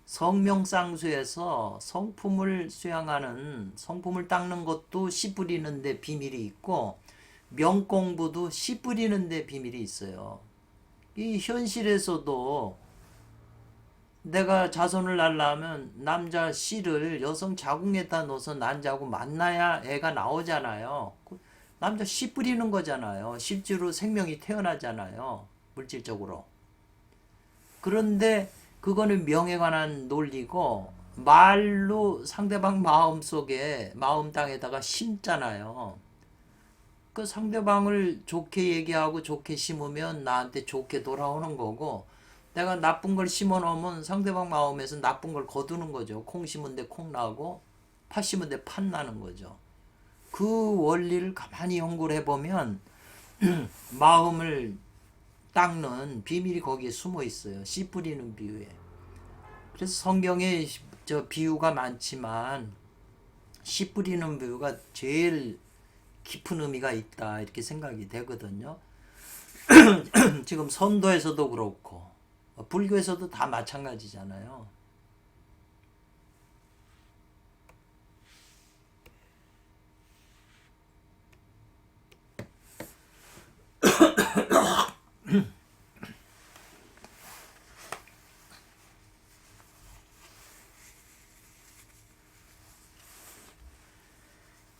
성명상수에서 성품을 수양하는, 성품을 닦는 것도 씨 뿌리는 데 비밀이 있고, 명공부도 씨 뿌리는 데 비밀이 있어요. 이 현실에서도 내가 자손을 낳으려면 남자 씨를 여성 자궁에다 넣어서 난자하고 만나야 애가 나오잖아요. 남자 씨 뿌리는 거잖아요. 실제로 생명이 태어나잖아요. 물질적으로. 그런데 그거는 명에 관한 논리고 말로 상대방 마음 땅에다가 심잖아요. 그 상대방을 좋게 얘기하고 좋게 심으면 나한테 좋게 돌아오는 거고, 내가 나쁜 걸 심어 놓으면 상대방 마음에서 나쁜 걸 거두는 거죠. 콩 심은 데 콩 나고 팥 심은 데 팥 나는 거죠. 그 원리를 가만히 연구를 해보면 마음을 닦는 비밀이 거기에 숨어 있어요. 씨 뿌리는 비유에. 그래서 성경에 저 비유가 많지만 씨 뿌리는 비유가 제일 깊은 의미가 있다 이렇게 생각이 되거든요. 지금 선도에서도 그렇고 불교에서도 다 마찬가지잖아요.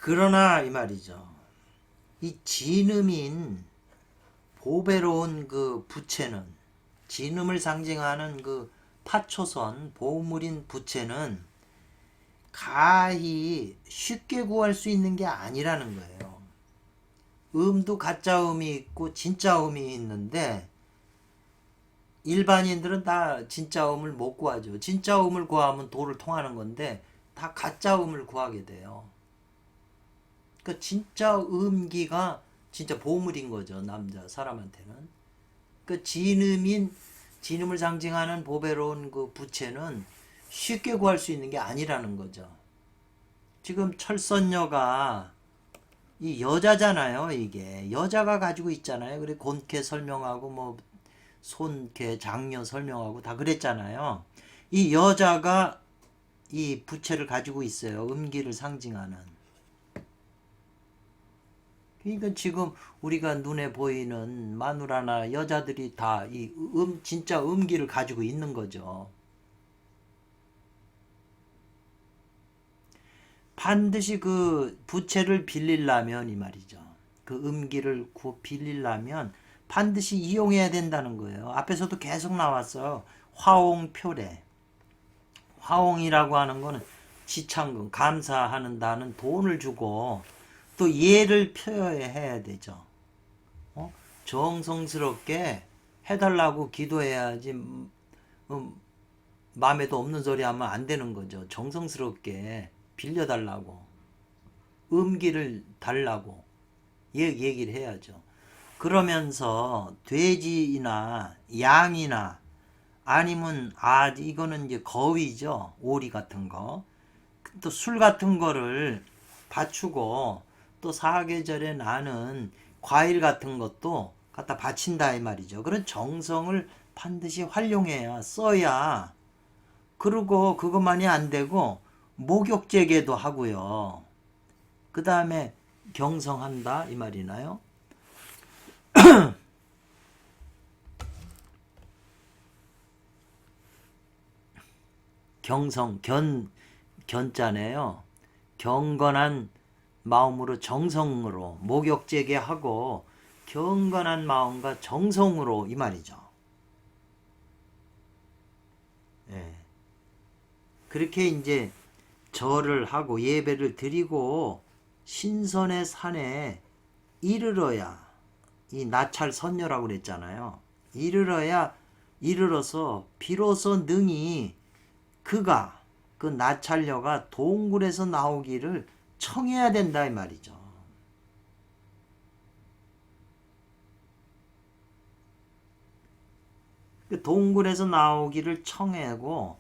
그러나 이 말이죠. 이 진음인 보배로운 그 부채는, 진음을 상징하는 그 파초선 보물인 부채는 가히 쉽게 구할 수 있는 게 아니라는 거예요. 음도 가짜 음이 있고 진짜 음이 있는데 일반인들은 다 진짜 음을 못 구하죠. 진짜 음을 구하면 도를 통하는 건데 다 가짜 음을 구하게 돼요. 그러니까 진짜 음기가 진짜 보물인 거죠. 남자 사람한테는. 그 진음을 상징하는 보배로운 그 부채는 쉽게 구할 수 있는 게 아니라는 거죠. 지금 철선녀가 이 여자잖아요. 이게 여자가 가지고 있잖아요. 그래 곤캐 설명하고 뭐 손캐 장녀 설명하고 다 그랬잖아요. 이 여자가 이 부채를 가지고 있어요. 음기를 상징하는. 그러니까 지금 우리가 눈에 보이는 마누라나 여자들이 다 이 진짜 음기를 가지고 있는 거죠. 반드시 그 부채를 빌리려면 이 말이죠. 그 음기를 빌리려면 반드시 이용해야 된다는 거예요. 앞에서도 계속 나왔어요. 화옹표례. 화옹이라고 하는 거는 지창금, 감사하는다는 돈을 주고 또 예를 표해야 되죠. 정성스럽게 해달라고 기도해야지 마음에도 없는 소리 하면 안 되는 거죠. 정성스럽게 빌려달라고 음기를 달라고 얘기를 해야죠. 그러면서 돼지나 양이나 아니면 이거는 이제 거위죠. 오리 같은 거. 또 술 같은 거를 바치고 또 사계절에 나는 과일 같은 것도 갖다 바친다 이 말이죠. 그런 정성을 반드시 활용해야 써야. 그리고 그것만이 안 되고 목욕제계도 하고요. 그 다음에 경성한다 이 말이나요? 경성 견자네요. 경건한 마음으로 정성으로 목욕제계 하고 경건한 마음과 정성으로 이 말이죠. 예. 그렇게 이제 절을 하고 예배를 드리고 신선의 산에 이르러야 이 나찰 선녀라고 그랬잖아요. 이르러서 비로소 능히 그가 그 나찰녀가 동굴에서 나오기를 청해야 된다 이 말이죠. 그 동굴에서 나오기를 청하고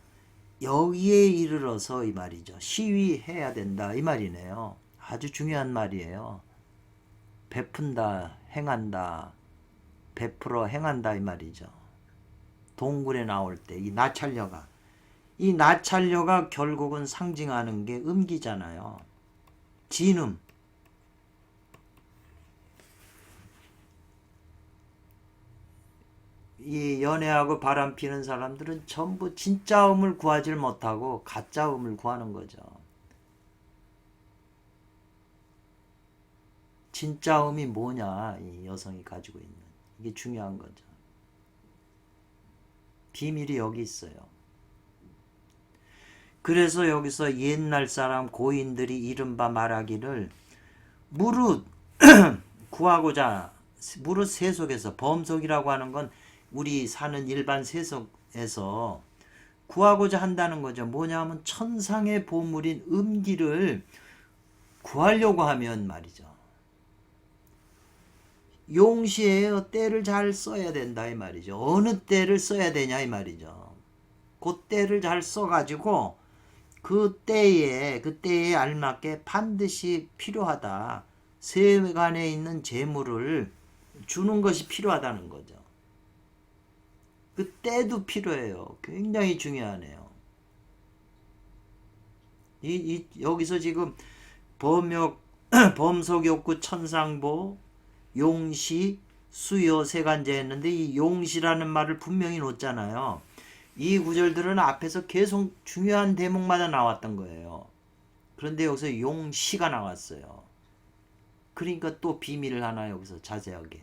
여기에 이르러서 이 말이죠. 시위해야 된다 이 말이네요. 아주 중요한 말이에요. 베푼다, 행한다, 베풀어 행한다 이 말이죠. 동굴에 나올 때 이 나찰녀가 결국은 상징하는 게 음기잖아요. 진음. 이 연애하고 바람 피는 사람들은 전부 진짜 음을 구하지 못하고 가짜 음을 구하는 거죠. 진짜 음이 뭐냐, 이 여성이 가지고 있는. 이게 중요한 거죠. 비밀이 여기 있어요. 그래서 여기서 옛날 사람 고인들이 이른바 말하기를 무릇 구하고자 무릇 세속에서 범속이라고 하는 건 우리 사는 일반 세속에서 구하고자 한다는 거죠. 뭐냐면 천상의 보물인 음기를 구하려고 하면 말이죠. 용시에요. 때를 잘 써야 된다 이 말이죠. 어느 때를 써야 되냐 이 말이죠. 그 때를 잘 써가지고 그 때에 알맞게 반드시 필요하다. 세간에 있는 재물을 주는 것이 필요하다는 거죠. 그 때도 필요해요. 굉장히 중요하네요. 여기서 지금 범속욕구 천상보 용시 수요 세간제 했는데 이 용시라는 말을 분명히 놓잖아요. 이 구절들은 앞에서 계속 중요한 대목마다 나왔던 거예요. 그런데 여기서 용시가 나왔어요. 그러니까 또 비밀을 하나 여기서 자세하게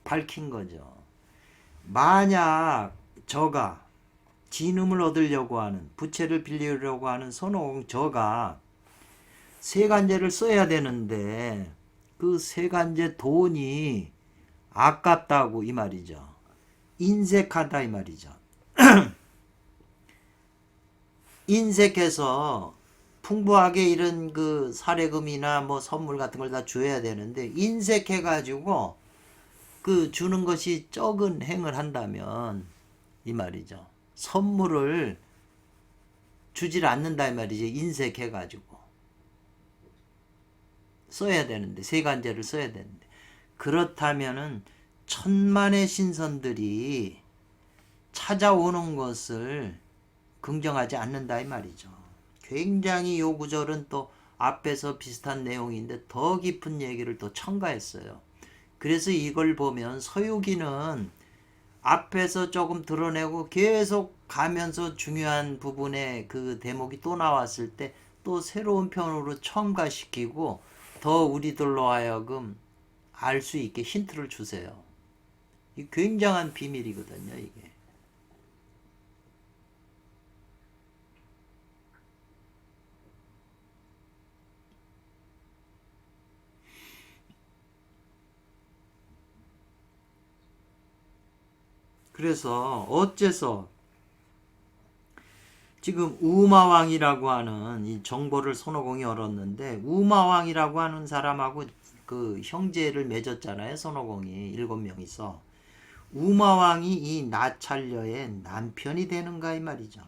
밝힌 거죠. 만약 저가 진음을 얻으려고 하는, 부채를 빌리려고 하는 손오공 저가 세간제를 써야 되는데 그 세간제 돈이 아깝다고 이 말이죠. 인색하다 이 말이죠. 인색해서 풍부하게 이런 그 사례금이나 뭐 선물 같은 걸 다 줘야 되는데 인색해가지고 그 주는 것이 적은 행을 한다면 이 말이죠. 선물을 주질 않는다 이 말이죠. 인색해가지고 써야 되는데 세간제를 써야 되는데 그렇다면은 천만의 신선들이 찾아오는 것을 긍정하지 않는다 이 말이죠. 굉장히 요 구절은 또 앞에서 비슷한 내용인데 더 깊은 얘기를 또 첨가했어요. 그래서 이걸 보면 서유기는 앞에서 조금 드러내고 계속 가면서 중요한 부분에 그 대목이 또 나왔을 때 또 새로운 편으로 첨가시키고 더 우리들로 하여금 알 수 있게 힌트를 주세요. 이 굉장한 비밀이거든요, 이게. 그래서 어째서 지금 우마왕이라고 하는 이 정보를 손오공이 얻었는데 우마왕이라고 하는 사람하고 그 형제를 맺었잖아요. 손오공이 7명이서 우마왕이 이 나찰녀의 남편이 되는가 이 말이죠.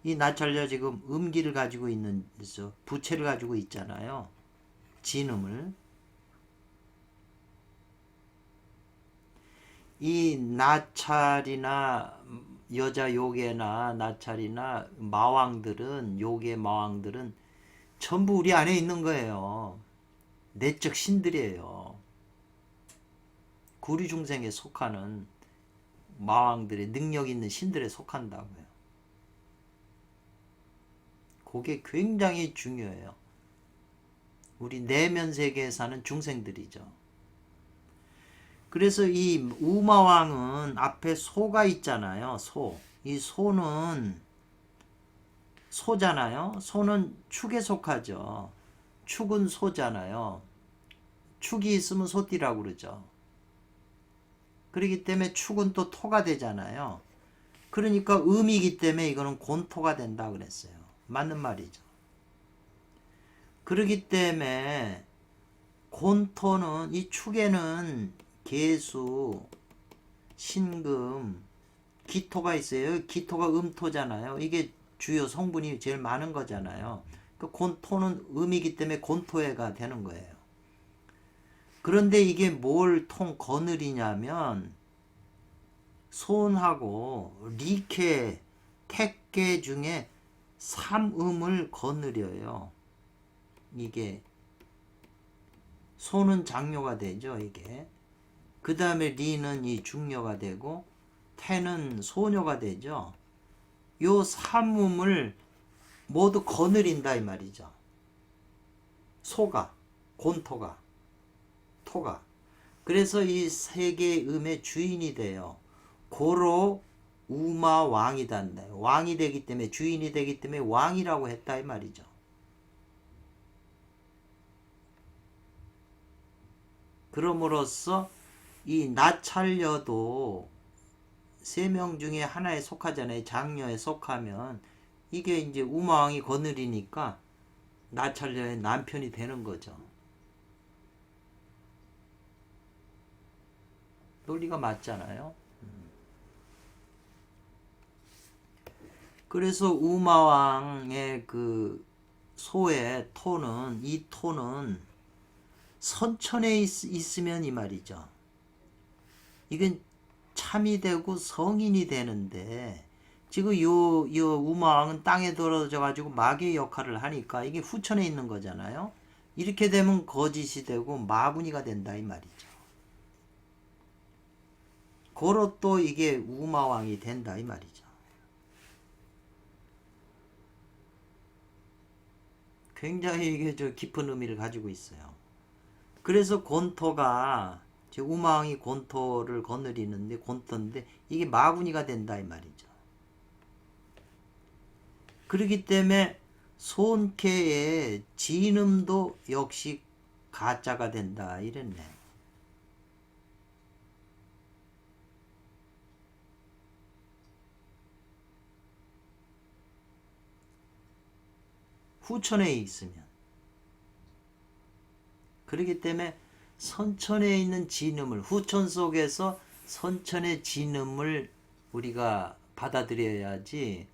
이 나찰녀 지금 음기를 가지고 있는 부채를 가지고 있잖아요. 진음을. 이 나찰이나 여자 요괴나 나찰이나 마왕들은 요괴 마왕들은 전부 우리 안에 있는 거예요. 내적 신들이에요. 구리 중생에 속하는 마왕들의 능력 있는 신들에 속한다고요. 그게 굉장히 중요해요. 우리 내면 세계에 사는 중생들이죠. 그래서 이 우마왕은 앞에 소가 있잖아요. 소. 이 소는 소잖아요. 소는 축에 속하죠. 축은 소잖아요. 축이 있으면 소띠라고 그러죠. 그렇기 때문에 축은 또 토가 되잖아요. 그러니까 음이기 때문에 이거는 곤토가 된다 그랬어요. 맞는 말이죠. 그렇기 때문에 곤토는 이 축에는 개수, 신금, 기토가 있어요. 기토가 음토잖아요. 이게 주요 성분이 제일 많은 거잖아요. 그 곤토는 음이기 때문에 곤토해가 되는 거예요. 그런데 이게 뭘 거느리냐면 손하고 리케, 택계 중에 삼음을 거느려요. 이게 소는 장묘가 되죠. 이게 그 다음에 리는 이 중녀가 되고 태는 소녀가 되죠. 요 삼음을 모두 거느린다 이 말이죠. 소가, 곤토가, 토가. 그래서 이 세 개의 음의 주인이 돼요. 고로 우마 왕이다. 왕이 되기 때문에 주인이 되기 때문에 왕이라고 했다 이 말이죠. 그럼으로써 이 나찰녀도 3명 중에 하나에 속하잖아요. 장녀에 속하면 이게 이제 우마왕이 거느리니까 나찰녀의 남편이 되는 거죠. 논리가 맞잖아요. 그래서 우마왕의 그 소의 토는 이 토는 선천에 있으면 이 말이죠. 이건 참이 되고 성인이 되는데 지금 요 우마왕은 땅에 떨어져 가지고 마귀의 역할을 하니까 이게 후천에 있는 거잖아요. 이렇게 되면 거짓이 되고 마구니가 된다 이 말이죠. 고로 또 이게 우마왕이 된다 이 말이죠. 굉장히 이게 저 깊은 의미를 가지고 있어요. 그래서 곤토가 우마왕이 곤토를 거느리는데 곤토인데 이게 마구니가 된다 이 말이죠. 그렇기 때문에 손케의 진음도 역시 가짜가 된다 이랬네. 후천에 있으면. 그렇기 때문에 선천에 있는 진음을 후천 속에서 선천의 진음을 우리가 받아들여야지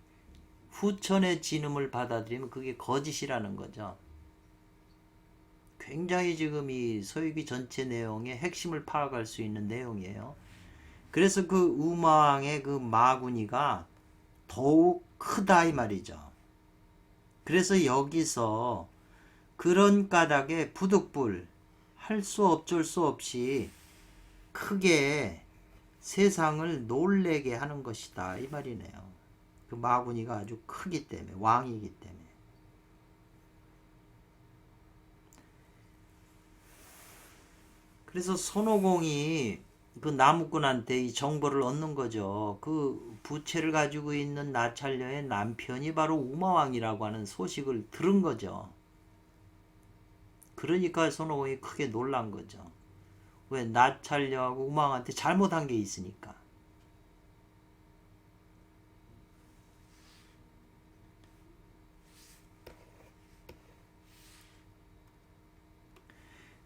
후천의 진음을 받아들이면 그게 거짓이라는 거죠. 굉장히 지금 이 서유기 전체 내용의 핵심을 파악할 수 있는 내용이에요. 그래서 그 우마왕의 그 마구니가 더욱 크다 이 말이죠. 그래서 여기서 그런 까닭에 부득불 할 수 어쩔 수 없이 크게 세상을 놀래게 하는 것이다 이 말이네요. 그 마구니가 아주 크기 때문에 왕이기 때문에. 그래서 손오공이 그 나무꾼한테 이 정보를 얻는 거죠. 그 부채를 가지고 있는 나찰녀의 남편이 바로 우마왕이라고 하는 소식을 들은 거죠. 그러니까 손오공이 크게 놀란 거죠. 왜? 나찰녀하고 우마왕한테 잘못한 게 있으니까.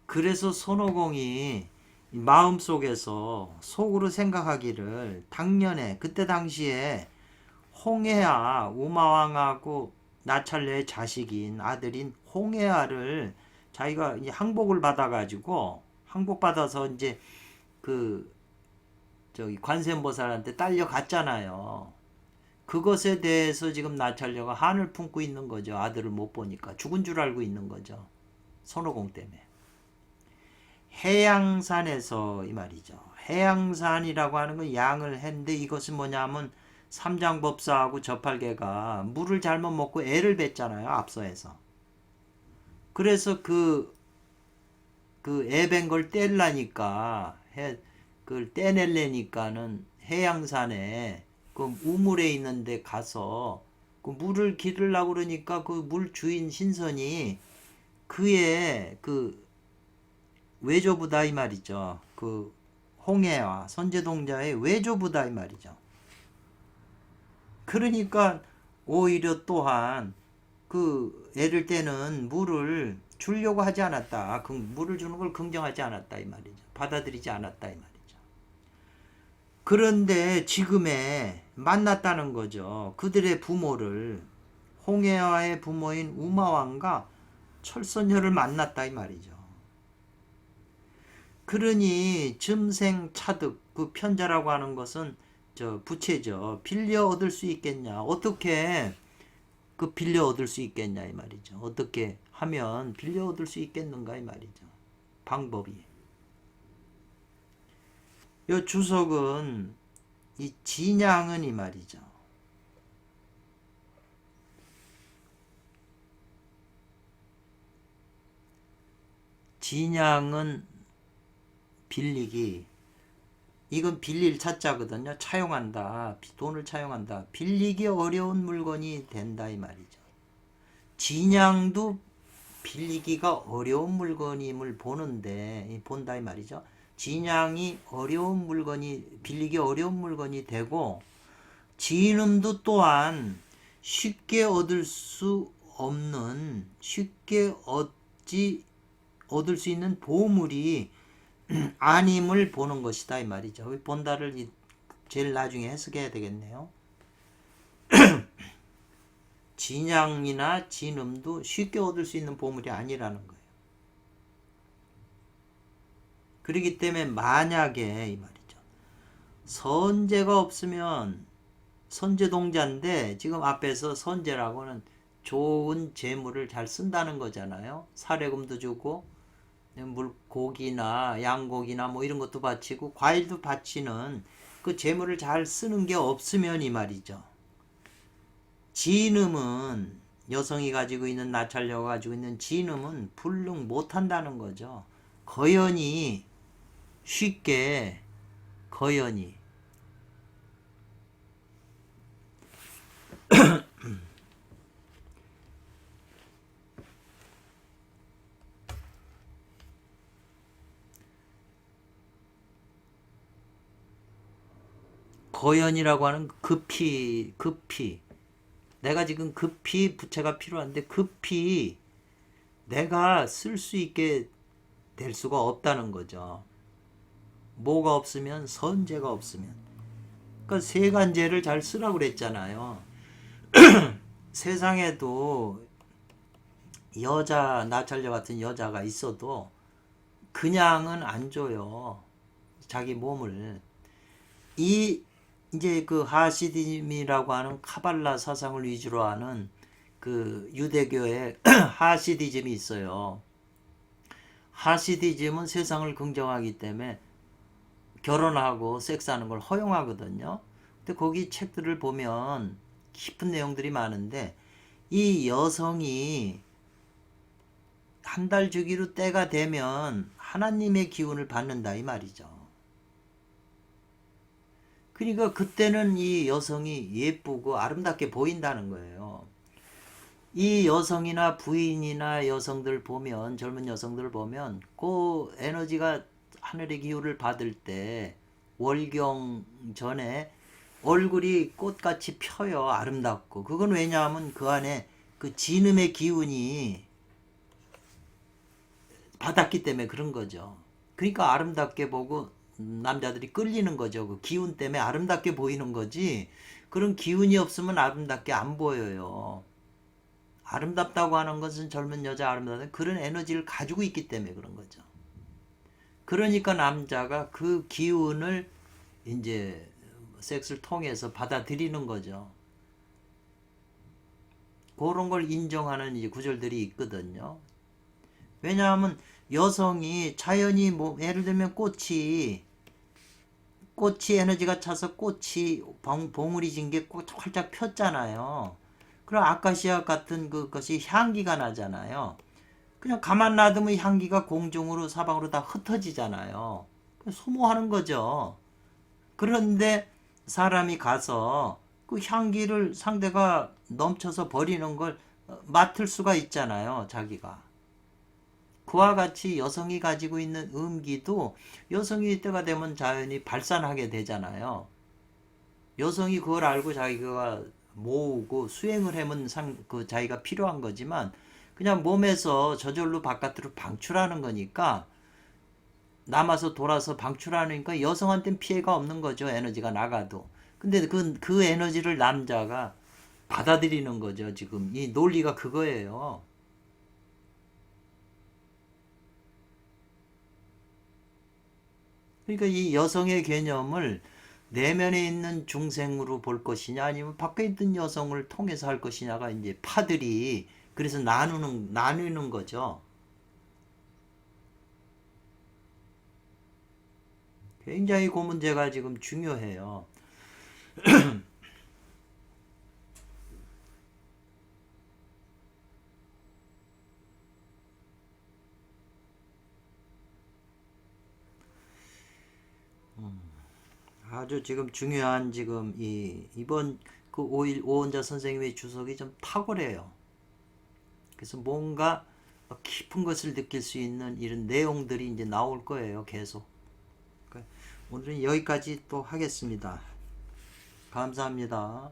그래서 손오공이 마음속에서 속으로 생각하기를 당년에 그때 당시에 홍해아 우마왕하고 나찰녀의 자식인 아들인 홍해아를 자기가 항복을 받아가지고 항복받아서 이제 그 저기 관세음보살한테 딸려갔잖아요. 그것에 대해서 지금 나찰녀가 한을 품고 있는 거죠. 아들을 못 보니까 죽은 줄 알고 있는 거죠. 손오공 때문에. 해양산에서 이 말이죠. 해양산이라고 하는 건 양을 했는데 이것은 뭐냐면 삼장법사하고 저팔계가 물을 잘못 먹고 애를 뱉잖아요. 앞서에서. 그래서 애벤 걸 떼려니까 그걸 떼내려니까는 해양산에 그 우물에 있는데 가서 그 물을 기르려고 그러니까 그 물 주인 신선이 그의 그 외조부다 이 말이죠. 그 홍해와 선제동자의 외조부다 이 말이죠. 그러니까 오히려 또한 그 애를 때는 물을 주려고 하지 않았다. 그 물을 주는 걸 긍정하지 않았다 이 말이죠. 받아들이지 않았다 이 말이죠. 그런데 지금에 만났다는 거죠. 그들의 부모를 홍해와의 부모인 우마왕과 철선녀를 만났다 이 말이죠. 그러니 즘생차득 그 편자라고 하는 것은 저 부채죠. 빌려 얻을 수 있겠냐? 어떻게 그 빌려 얻을 수 있겠냐 이 말이죠. 어떻게 하면 빌려 얻을 수 있겠는가 이 말이죠. 방법이. 요 주석은 이 진양은 이 말이죠. 진양은 빌리기. 이건 빌릴 차자거든요. 차용한다. 돈을 차용한다. 빌리기 어려운 물건이 된다 이 말이죠. 진양도 빌리기가 어려운 물건임을 본다 이 말이죠. 진양이 어려운 물건이 빌리기 어려운 물건이 되고 진음도 또한 쉽게 얻을 수 없는 쉽게 얻을 수 있는 보물이 아님을 보는 것이다 이 말이죠. 본다를 제일 나중에 해석해야 되겠네요. 진양이나 진음도 쉽게 얻을 수 있는 보물이 아니라는 거예요. 그렇기 때문에 만약에 이 말이죠. 선제가 없으면 선제동자인데 지금 앞에서 선제라고는 좋은 재물을 잘 쓴다는 거잖아요. 사례금도 주고 물고기나 양고기나 뭐 이런 것도 바치고 과일도 바치는 그 재물을 잘 쓰는 게 없으면 이 말이죠. 진음은 여성이 가지고 있는 나찰녀가 가지고 있는 진음은 불능 못한다는 거죠. 거연히 쉽게 거연히 거연이라고 하는 급히 내가 지금 급히 부채가 필요한데 급히 내가 쓸 수 있게 될 수가 없다는 거죠. 뭐가 없으면 선재가 없으면. 그러니까 세간재를 잘 쓰라고 그랬잖아요. 세상에도 여자 나찰녀 같은 여자가 있어도 그냥은 안 줘요. 자기 몸을. 이 이제 그 하시디즘이라고 하는 카발라 사상을 위주로 하는 그 유대교의 하시디즘이 있어요. 하시디즘은 세상을 긍정하기 때문에 결혼하고 섹스하는 걸 허용하거든요. 근데 거기 책들을 보면 깊은 내용들이 많은데 이 여성이 한 달 주기로 때가 되면 하나님의 기운을 받는다 이 말이죠. 그러니까 그때는 이 여성이 예쁘고 아름답게 보인다는 거예요. 이 여성이나 부인이나 여성들 보면 젊은 여성들 보면 그 에너지가 하늘의 기운을 받을 때 월경 전에 얼굴이 꽃같이 펴요. 아름답고. 그건 왜냐하면 그 안에 그 진음의 기운이 받았기 때문에 그런 거죠. 그러니까 아름답게 보고 남자들이 끌리는 거죠. 그 기운 때문에 아름답게 보이는 거지. 그런 기운이 없으면 아름답게 안 보여요. 아름답다고 하는 것은 젊은 여자 아름답다 그런 에너지를 가지고 있기 때문에 그런 거죠. 그러니까 남자가 그 기운을 이제 섹스를 통해서 받아들이는 거죠. 그런 걸 인정하는 이제 구절들이 있거든요. 왜냐하면 여성이 자연히 뭐 예를 들면 꽃이 에너지가 차서 꽃이 봉우리 진 게 활짝 폈잖아요. 그럼 아카시아 같은 그것이 향기가 나잖아요. 그냥 가만 놔두면 향기가 공중으로 사방으로 다 흩어지잖아요. 소모하는 거죠. 그런데 사람이 가서 그 향기를 상대가 넘쳐서 버리는 걸 맡을 수가 있잖아요. 자기가. 그와 같이 여성이 가지고 있는 음기도 여성이 때가 되면 자연히 발산하게 되잖아요. 여성이 그걸 알고 자기가 모으고 수행을 하면 그 자기가 필요한 거지만 그냥 몸에서 저절로 바깥으로 방출하는 거니까 남아서 돌아서 방출하니까 여성한테는 피해가 없는 거죠. 에너지가 나가도. 근데 그 에너지를 남자가 받아들이는 거죠. 지금 이 논리가 그거예요. 그러니까 이 여성의 개념을 내면에 있는 중생으로 볼 것이냐 아니면 밖에 있는 여성을 통해서 할 것이냐가 이제 파들이 그래서 나누는 거죠. 굉장히 그 문제가 지금 중요해요. 아주 지금 중요한 지금 이번 그 오원자 선생님의 주석이 좀 탁월해요. 그래서 뭔가 깊은 것을 느낄 수 있는 이런 내용들이 이제 나올 거예요. 계속. 오늘은 여기까지 또 하겠습니다. 감사합니다.